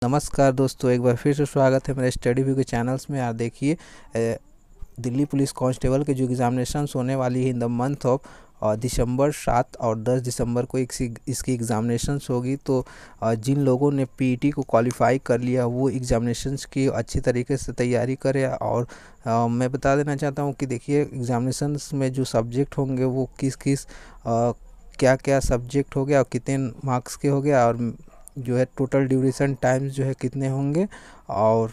नमस्कार दोस्तों, एक बार फिर से स्वागत है मेरे स्टडी व्यू के चैनल्स में। आप देखिए दिल्ली पुलिस कांस्टेबल के जो एग्ज़ामिनेशंस होने वाली है in the month of December 7 और 10 दिसंबर को इसकी एग्ज़ामिनेशंस होगी। तो जिन लोगों ने पीईटी को क्वालिफाई कर लिया वो एग्ज़ामिनेशंस की अच्छी तरीके से तैयारी करें। और मैं बता देना चाहता हूँ कि देखिए एग्ज़ामिनेशंस में जो सब्जेक्ट होंगे वो किस किस क्या क्या सब्जेक्ट हो गया और कितने मार्क्स के हो गया, और जो है टोटल ड्यूरेशन टाइम्स जो है कितने होंगे, और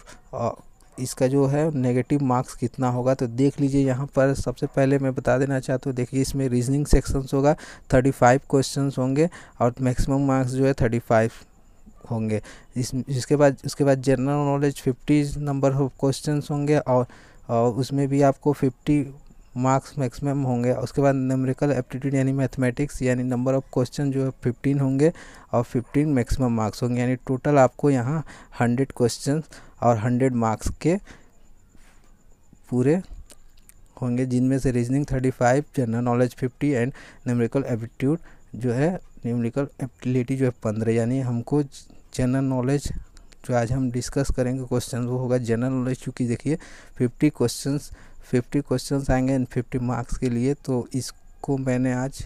इसका जो है नेगेटिव मार्क्स कितना होगा। तो देख लीजिए यहाँ पर सबसे पहले मैं बता देना चाहता हूँ, देखिए इसमें रीजनिंग सेक्शंस होगा, 35 क्वेश्चंस होंगे और मैक्सिमम मार्क्स जो है 35 होंगे। उसके बाद general knowledge 50 number of questions होंगे और उसमें भी आपको 50 मार्क्स मैक्सिमम होंगे। उसके बाद न्यूमेरिकल एप्टीट्यूड यानी मैथमेटिक्स यानी नंबर ऑफ क्वेश्चन जो है 15 होंगे और 15 मैक्सिमम मार्क्स होंगे, यानी टोटल आपको यहाँ 100 क्वेश्चन और 100 मार्क्स के पूरे होंगे, जिनमें से reasoning 35, general knowledge 50 and numerical aptitude जो है न्यूमेरिकल एबिलिटी जो है 15। यानी हमको जनरल नॉलेज जो आज हम डिस्कस करेंगे क्वेश्चन वो होगा जनरल नॉलेज, क्योंकि देखिए 50 क्वेश्चंस आएंगे एंड 50 मार्क्स के लिए। तो इसको मैंने आज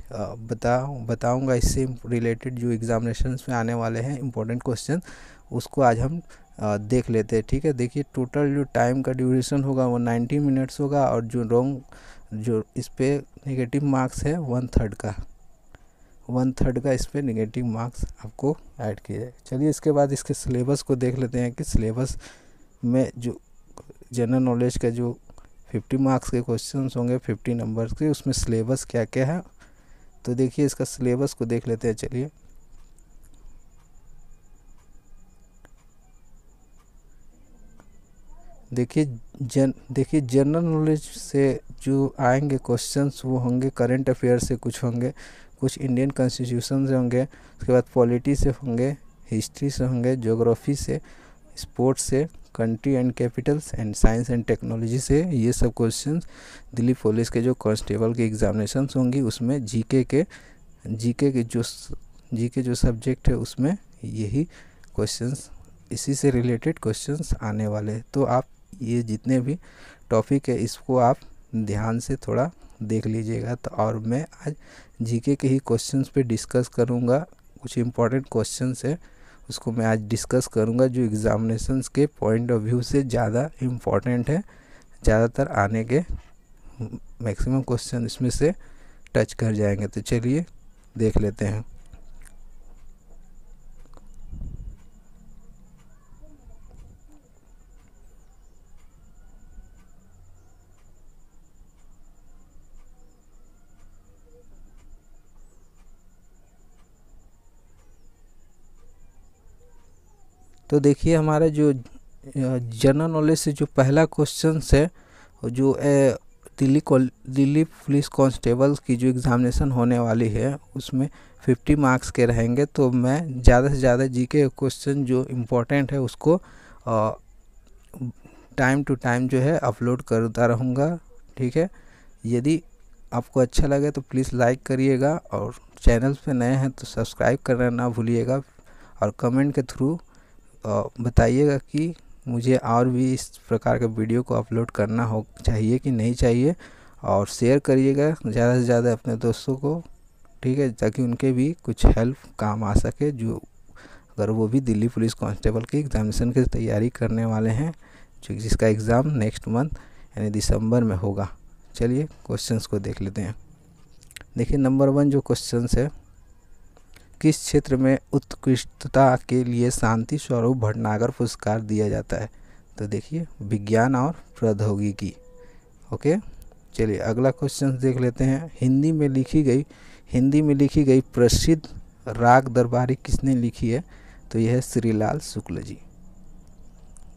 बताऊंगा इससे रिलेटेड जो एग्जामिनेशंस में आने वाले हैं इंपॉर्टेंट क्वेश्चन, उसको आज हम देख लेते हैं। ठीक है, देखिए टोटल जो टाइम का ड्यूरेशन होगा वो 90 मिनट्स होगा और जो इस पे नेगेटिव मार्क्स है 1/3 का इस पे नेगेटिव मार्क्स आपको ऐड किया जाए। चलिए इसके बाद इसके सिलेबस को देख लेते हैं कि सिलेबस में जो जनरल नॉलेज का जो 50 मार्क्स के क्वेश्चंस होंगे 50 नंबर्स के, उसमें सिलेबस क्या क्या है। तो देखिए इसका सिलेबस को देख लेते हैं। चलिए देखिए जनरल नॉलेज से जो आएंगे क्वेश्चंस वो होंगे करंट अफेयर से, कुछ होंगे, कुछ इंडियन कॉन्स्टिट्यूशन से होंगे, उसके बाद पॉलिटी से होंगे, हिस्ट्री से होंगे, ज्योग्राफी से, स्पोर्ट्स से, country and Capitals and science and technology से। ये सब क्वेश्चंस दिल्ली पुलिस के जो कांस्टेबल के एग्जामिनेशंस होंगी उसमें जीके के जो सब्जेक्ट है उसमें यही क्वेश्चंस, इसी से रिलेटेड क्वेश्चंस आने वाले हैं। तो आप ये जितने भी टॉपिक है इसको आप ध्यान से थोड़ा देख लीजिएगा। तो और मैं आज जीके के ही क्वेश्चंस पे डिस्कस करूँगा, कुछ इंपॉर्टेंट क्वेश्चंस है उसको मैं आज डिस्कस करूँगा जो एग्ज़ामिनेशंस के पॉइंट ऑफ व्यू से ज़्यादा इम्पॉर्टेंट है, ज़्यादातर आने के मैक्सिमम क्वेश्चन इसमें से टच कर जाएंगे। तो चलिए देख लेते हैं। तो देखिए हमारा जो जनरल नॉलेज से जो पहला क्वेश्चन है जो दिल्ली पुलिस कांस्टेबल की जो एग्ज़ामिनेशन होने वाली है उसमें 50 मार्क्स के रहेंगे। तो मैं ज़्यादा से ज़्यादा जीके क्वेश्चन जो इम्पोर्टेंट है उसको टाइम टू टाइम जो है अपलोड करता रहूँगा। ठीक है, यदि आपको अच्छा लगे तो प्लीज़ लाइक करिएगा और चैनल पे नए हैं तो सब्सक्राइब करना ना भूलिएगा, और कमेंट के थ्रू बताइएगा कि मुझे और भी इस प्रकार के वीडियो को अपलोड करना हो चाहिए कि नहीं चाहिए, और शेयर करिएगा ज़्यादा से ज़्यादा अपने दोस्तों को। ठीक है, ताकि उनके भी कुछ हेल्प काम आ सके, जो अगर वो भी दिल्ली पुलिस कांस्टेबल की एग्ज़ामिनेशन की तैयारी करने वाले हैं, जिसका एग्ज़ाम नेक्स्ट मंथ यानी दिसंबर में होगा। चलिए क्वेश्चंस को देख लेते हैं। देखिए नंबर 1 जो क्वेश्चंस है, किस क्षेत्र में उत्कृष्टता के लिए शांति स्वरूप भटनागर पुरस्कार दिया जाता है। तो देखिए विज्ञान और प्रौद्योगिकी। ओके, चलिए अगला क्वेश्चन देख लेते हैं। हिंदी में लिखी गई प्रसिद्ध राग दरबारी किसने लिखी है। तो यह है श्रीलाल शुक्ल जी।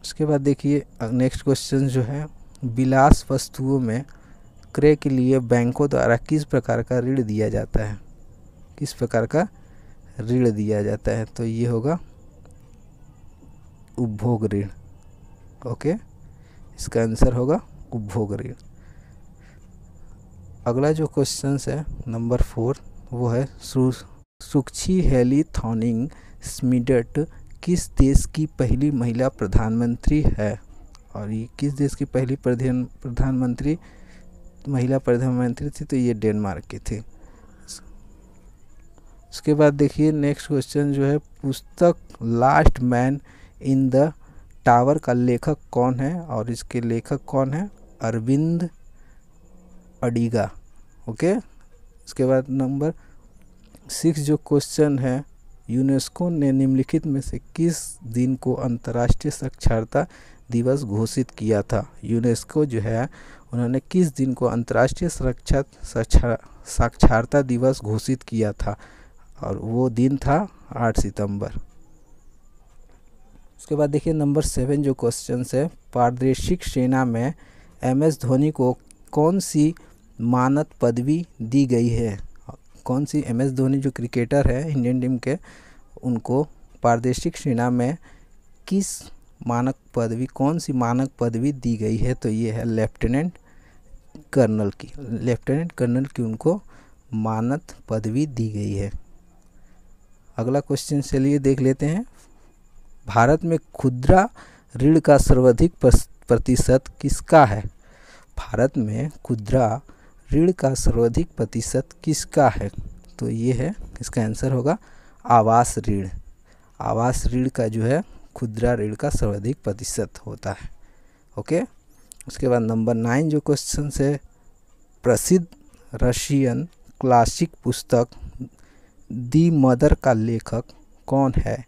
उसके बाद देखिए नेक्स्ट क्वेश्चन जो है, विलास वस्तुओं में क्रय के लिए बैंकों द्वारा किस प्रकार का ऋण दिया जाता है, किस प्रकार का ऋण दिया जाता है। तो ये होगा उपभोग ऋण। ओके, इसका आंसर होगा उपभोग ऋण। अगला जो क्वेश्चन है नंबर 4 वो है सुक्ची हेली थॉनिंग स्मिडट किस देश की पहली महिला प्रधानमंत्री है? और ये किस देश की पहली महिला प्रधानमंत्री थी? तो ये डेनमार्क की थी। उसके बाद देखिए नेक्स्ट क्वेश्चन जो है, पुस्तक last man in the tower का लेखक कौन है? और इसके लेखक कौन है? अरविंद अडिगा। ओके। उसके बाद नंबर 6 जो क्वेश्चन है, यूनेस्को ने निम्नलिखित में से किस दिन को अंतर्राष्ट्रीय साक्षरता दिवस घोषित किया था? यूनेस्को जो है उन्होंने किस दिन को अंतर्राष्ट्रीय साक्षरता दिवस घोषित किया था? और वो दिन था 8 सितंबर। उसके बाद देखिए नंबर 7 जो क्वेश्चन है, प्रादेशिक सेना में MS धोनी को कौन सी मानद पदवी दी गई है? कौन सी MS धोनी जो क्रिकेटर है इंडियन टीम के, उनको प्रादेशिक सेना में कौन सी मानक पदवी दी गई है? तो ये है लेफ्टिनेंट कर्नल की उनको मानद पदवी दी गई है। अगला क्वेश्चन चलिए देख लेते हैं। भारत में खुदरा ऋण का सर्वाधिक प्रतिशत किसका है? भारत में खुदरा ऋण का सर्वाधिक प्रतिशत किसका है? तो ये है, इसका आंसर होगा आवास ऋण। आवास ऋण का जो है खुदरा ऋण का सर्वाधिक प्रतिशत होता है। ओके। उसके बाद नंबर 9 जो क्वेश्चन है, प्रसिद्ध रशियन क्लासिक पुस्तक दी मदर का लेखक कौन है?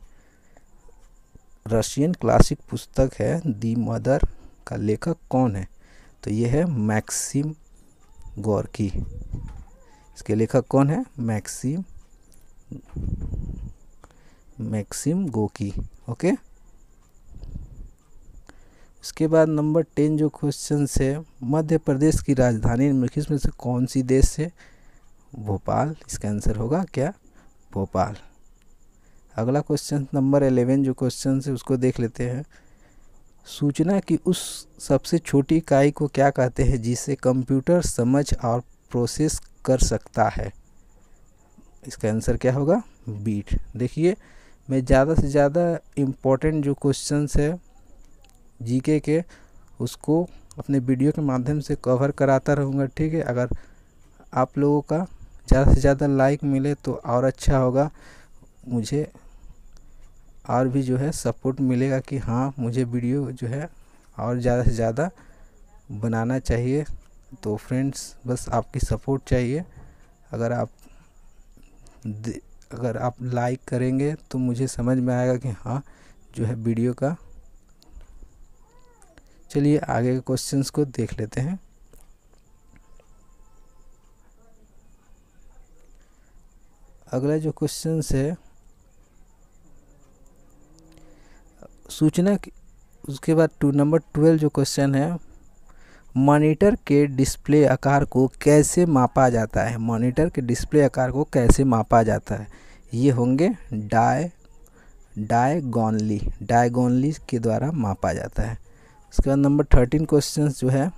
रशियन क्लासिक पुस्तक है दी मदर का लेखक कौन है? तो ये है मैक्सिम गोर्की। इसके लेखक कौन है? Maxim Gorky. ओके। उसके बाद नंबर 10 जो क्वेश्चन है, मध्य प्रदेश की राजधानी निम्नलिखित में से कौन सी देश है? भोपाल। इसका आंसर होगा क्या? भोपाल। अगला क्वेश्चन नंबर 11 जो क्वेश्चन है उसको देख लेते हैं। सूचना की उस सबसे छोटी इकाई को क्या कहते हैं जिसे कंप्यूटर समझ और प्रोसेस कर सकता है? इसका आंसर क्या होगा? बीट। देखिए मैं ज़्यादा से ज़्यादा इम्पोर्टेंट जो क्वेश्चंस है जीके के, उसको अपने वीडियो के माध्यम से कवर कराता रहूँगा। ठीक है। अगर आप लोगों का ज़्यादा से ज़्यादा लाइक मिले तो और अच्छा होगा, मुझे और भी जो है सपोर्ट मिलेगा कि हाँ मुझे वीडियो जो है और ज़्यादा से ज़्यादा बनाना चाहिए। तो फ्रेंड्स बस आपकी सपोर्ट चाहिए। अगर आप लाइक करेंगे तो मुझे समझ में आएगा कि हाँ जो है वीडियो का। चलिए आगे के क्वेश्चंस को देख लेते हैं। अगला जो क्वेश्चन है सूचना की, उसके बाद नंबर 12 जो क्वेश्चन है, मॉनिटर के डिस्प्ले आकार को कैसे मापा जाता है? मॉनिटर के डिस्प्ले आकार को कैसे मापा जाता है? ये होंगे डायगोनली के द्वारा मापा जाता है। उसके बाद नंबर 13 क्वेश्चन जो है,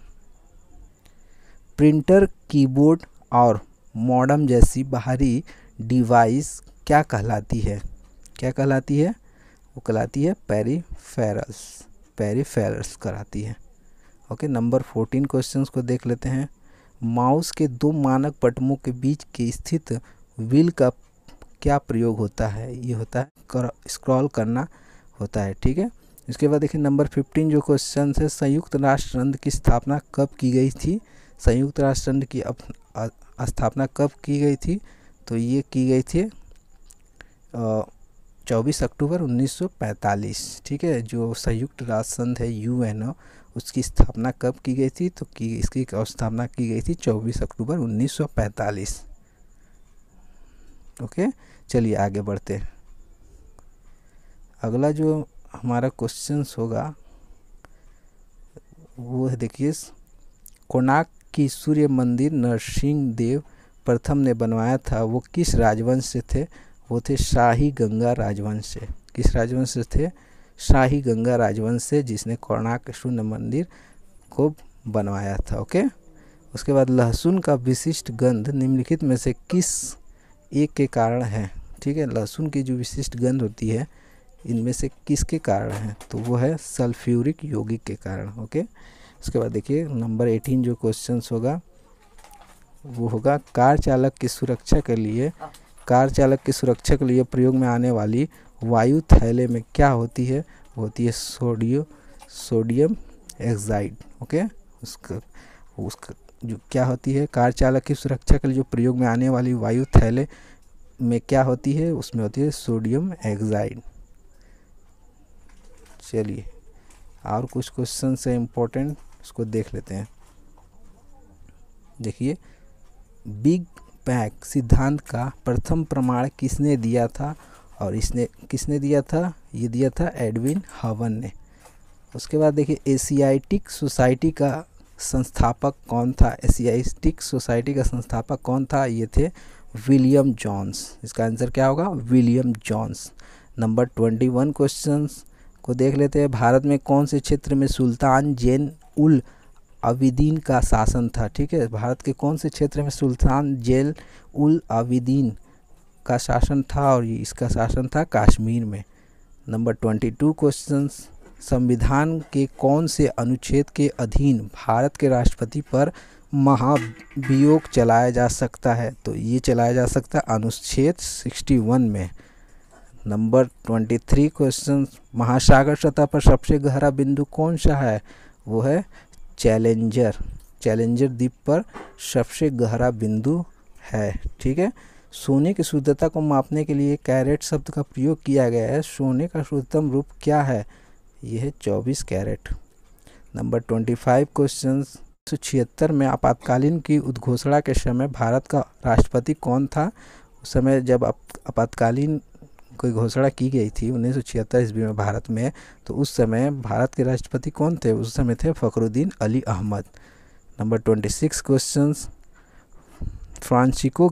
प्रिंटर, कीबोर्ड और मॉडेम जैसी बाहरी डिवाइस क्या कहलाती है? क्या कहलाती है? वो कहलाती है पेरिफेरल्स कहलाती है। ओके। नंबर 14 क्वेश्चंस को देख लेते हैं। माउस के दो मानक बटनों के बीच के स्थित व्हील का क्या प्रयोग होता है? ये होता है स्क्रॉल करना होता है। ठीक है। इसके बाद देखिए नंबर 15 जो क्वेश्चन है, संयुक्त राष्ट्र संघ की स्थापना कब की गई थी? संयुक्त राष्ट्र संघ की स्थापना कब की गई थी? तो ये की गई थी 24 अक्टूबर 1945। ठीक है। जो संयुक्त राष्ट्र संघ है UN, उसकी स्थापना कब की गई थी? तो इसकी स्थापना की गई थी 24 अक्टूबर 1945। ओके। चलिए आगे बढ़ते हैं। अगला जो हमारा क्वेश्चंस होगा वो है, देखिए कोणार्क की सूर्य मंदिर नरसिंह देव प्रथम ने बनवाया था, वो किस राजवंश से थे? वो थे शाही गंगा राजवंश से। किस राजवंश से थे? शाही गंगा राजवंश से, जिसने कोणार्क सूर्य मंदिर को बनवाया था। ओके। उसके बाद लहसुन का विशिष्ट गंध निम्नलिखित में से किस एक के कारण है? ठीक है। लहसुन की जो विशिष्ट गंध होती है इनमें से किसके कारण है? तो वो है सल्फ्यूरिक यौगिक के कारण। ओके, उसके बाद देखिए नंबर 18 जो क्वेश्चंस होगा वो होगा कार चालक की सुरक्षा के लिए प्रयोग में आने वाली वायु थैले में क्या होती है? वो होती है सोडियम एक्साइड। ओके, उसका जो क्या होती है, कार चालक की सुरक्षा के लिए जो प्रयोग में आने वाली वायु थैले में क्या होती है? उसमें होती है सोडियम एक्साइड। चलिए और कुछ क्वेश्चन है इम्पोर्टेंट, उसको देख लेते हैं। देखिए, बिग बैंग सिद्धांत का प्रथम प्रमाण किसने दिया था? और किसने दिया था? ये दिया था एडविन हबल ने। उसके बाद देखिए एशियाटिक सोसाइटी का संस्थापक कौन था? एशियाटिक सोसाइटी का संस्थापक कौन था? ये थे विलियम जोन्स। इसका आंसर क्या होगा? William Jones. नंबर 21 क्वेश्चंस को देख लेते हैं। भारत में कौन से क्षेत्र में सुल्तान जैन उल आबिदीन का शासन था? ठीक है, भारत के कौन से क्षेत्र में सुल्तान जैन उल आबिदीन का शासन था? और इसका शासन था कश्मीर में। नंबर 22 क्वेश्चंस, संविधान के कौन से अनुच्छेद के अधीन भारत के राष्ट्रपति पर महाभियोग चलाया जा सकता है? तो ये चलाया जा सकता है अनुच्छेद 61 में। नंबर 23 क्वेश्चन, महासागर सतह पर सबसे गहरा बिंदु कौन सा है? वो है चैलेंजर द्वीप पर सबसे गहरा बिंदु है। ठीक है, सोने की शुद्धता को मापने के लिए कैरेट शब्द का प्रयोग किया गया है। सोने का शुद्धतम रूप क्या है? यह है 24 कैरेट। नंबर 25 क्वेश्चन, 1976 में आपातकालीन की उद्घोषणा के समय भारत का राष्ट्रपति कौन था? उस समय जब आपातकालीन कोई घोषणा की गई थी 1976 ईस्वी में भारत में, तो उस समय भारत के राष्ट्रपति कौन थे? उस समय थे Fakhruddin Ali Ahmed. Number 26 questions, Francisco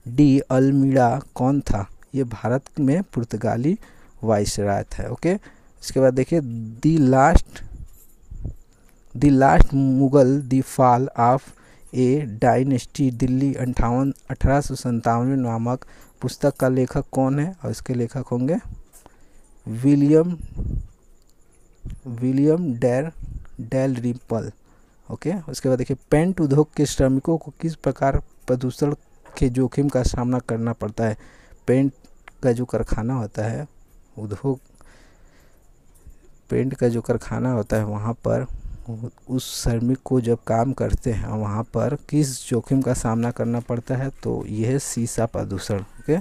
de Almeida कौन था? ये भारत में पुर्तगाली वाइसराय था। ओके, इसके बाद देखिए the last Mughal the fall of A dynasty Delhi 1897 नामक पुस्तक का लेखक कौन है? और इसके लेखक होंगे विलियम डैलरिपल। ओके, उसके बाद देखिए पेंट उद्योग के श्रमिकों को किस प्रकार प्रदूषण के जोखिम का सामना करना पड़ता है? पेंट का जो कारखाना होता है, पेंट का जो कारखाना होता है, वहाँ पर उस श्रमिक को जब काम करते हैं वहाँ पर किस जोखिम का सामना करना पड़ता है? तो यह है सीसा प्रदूषण। ओके,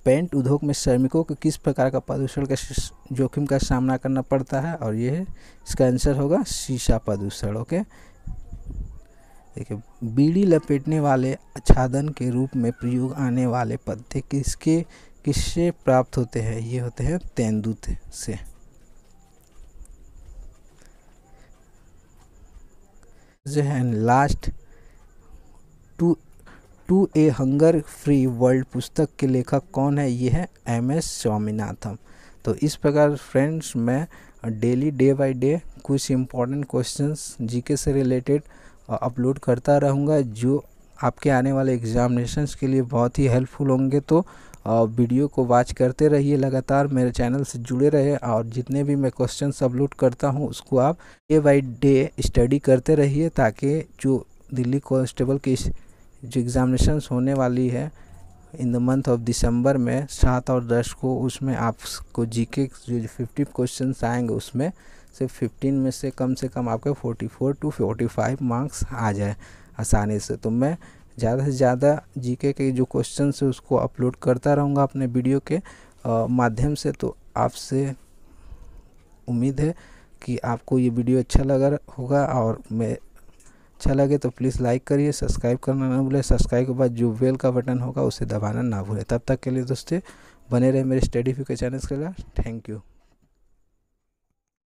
पेंट उद्योग में श्रमिकों को किस प्रकार का प्रदूषण के जोखिम का सामना करना पड़ता है? और यह है, इसका आंसर होगा सीसा प्रदूषण। ओके, देखिए बीड़ी लपेटने वाले आच्छादन के रूप में प्रयोग आने वाले पत्ते किससे प्राप्त होते हैं? ये होते हैं तेंदुए से। जो है last to a hunger free world पुस्तक के लेखक कौन है? ये है MS स्वामीनाथन। तो इस प्रकार फ्रेंड्स मैं डे बाय डे कुछ इम्पोर्टेंट क्वेश्चंस जीके से रिलेटेड अपलोड करता रहूँगा, जो आपके आने वाले एग्जामिनेशंस के लिए बहुत ही हेल्पफुल होंगे। तो वीडियो को वॉच करते रहिए, लगातार मेरे चैनल से जुड़े रहे, और जितने भी मैं क्वेश्चंस अपलोड करता हूं उसको आप डे बाय डे स्टडी करते रहिए, ताकि जो दिल्ली कांस्टेबल की जो एग्जामिनेशंस होने वाली है in the month of December में 7 और 10 को, उसमें आपको जीके जो 50 क्वेश्चंस आएंगे उसमें से 15 में से कम आपके 44 to 45 मार्क्स आ जाए आसानी से। तो मैं ज़्यादा से ज़्यादा जीके के जो क्वेश्चन है उसको अपलोड करता रहूँगा अपने वीडियो के माध्यम से। तो आपसे उम्मीद है कि आपको ये वीडियो अच्छा लगा होगा, और मैं अच्छा लगे तो प्लीज़ लाइक करिए, सब्सक्राइब करना ना भूलें। सब्सक्राइब के बाद जो बेल का बटन होगा उसे दबाना ना भूलें। तब तक के लिए दोस्तों बने रहे मेरे स्टडी व्यू के चैनल के लिए। Thank you.